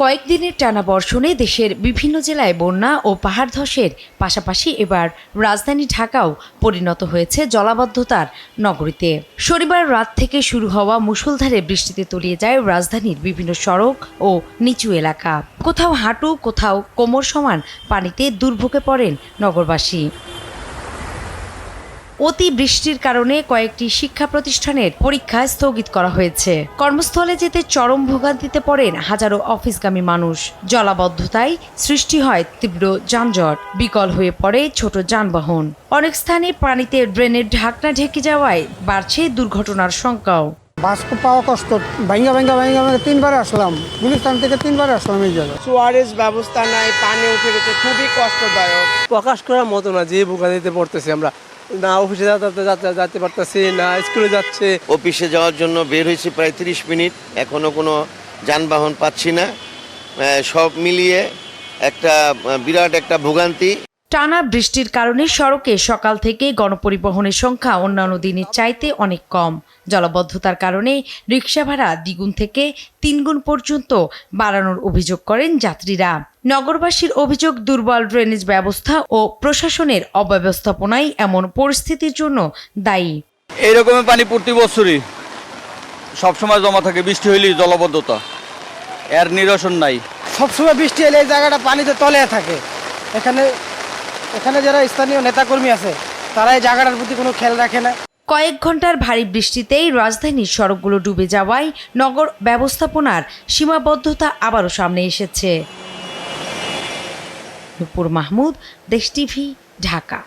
কয়েকদিনের টানা বর্ষণে দেশের বিভিন্ন জেলায় বন্যা ও পাহাড় ধসের পাশাপাশি এবার রাজধানী ঢাকাও পরিণত হয়েছে জলাবদ্ধতার নগরীতে। শনিবার রাত থেকে শুরু হওয়া মুষলধারে বৃষ্টিতে তলিয়ে যায় রাজধানীর বিভিন্ন সড়ক ও নিচু এলাকা। কোথাও হাঁটু, কোথাও কোমর সমান পানিতে দুর্ভোগে পড়েন নগরবাসী। অতি বৃষ্টির কারণে কয়েকটি শিক্ষা প্রতিষ্ঠানের পরীক্ষা স্থগিত করা হয়েছে। কর্মস্থলে যেতে চরম ভোগান্তিতে পড়েন হাজারো অফিসগামী মানুষ। জলাবদ্ধতায় সৃষ্টি হয় তীব্র যানজট, বিকল হয়ে পড়ে ছোট যানবাহন। অনেক স্থানে পানিতে ড্রেনের ঢাকনা ঢেকে যাওয়ায় বাড়ছে দুর্ঘটনার শঙ্কাও। বাস পাওয়া কষ্ট, ভাঙ্গা তিনবার আসলাম, গুলিস্তান থেকে তিনবার আসলাম এই জায়গায়। সুয়ারেজ ব্যবস্থা নাই, পানি উঠে গেছে, খুবই কষ্টদায়ক। প্রকাশ করার মতো না যে ভোগান্তিতে পড়তেছি আমরা। না অফিসে যেতে পারতেছি, না স্কুলে যাচ্ছে। অফিসে যাওয়ার জন্য বের হয়েছি প্রায় 30 মিনিট, এখনো কোনো যানবাহন পাচ্ছি না। সব মিলিয়ে বিরাট একটা ভোগান্তি। টানা বৃষ্টির কারণে সড়কে সকাল থেকে গণপরিবহনের সংখ্যা অন্যান্য দিনের চাইতে অনেক কম। জলাবদ্ধতার কারণে রিকশা ভাড়া দ্বিগুণ থেকে 3 গুণ পর্যন্ত বাড়ানোর অভিযোগ করেন যাত্রীরা। নগরবাসীর অভিযোগ, দুর্বল ড্রেনেজ ব্যবস্থা ও প্রশাসনের অব্যবস্থাপনাই এমন পরিস্থিতির জন্য দায়ী। এইরকমের পানি প্রতি বছরই সবসময় জমা থাকে, বৃষ্টি হইলেই জলাবদ্ধতা, এর নিরসন নাই। সবসময় বৃষ্টি এলে এই জায়গাটা পানিতে তলিয়ে থাকে। এখানে যারা স্থানীয় নেতাকর্মী আছে তারা এই জায়গাটার প্রতি কোনো খেয়াল রাখে না। কয়েক ঘন্টার ভারী বৃষ্টিতেই রাজধানীর সড়কগুলো ডুবে যাওয়ায় নগর ব্যবস্থাপনার সীমাবদ্ধতা আবারও সামনে এসেছে। নূপুর মাহমুদ, দেশ টিভি, ঢাকা।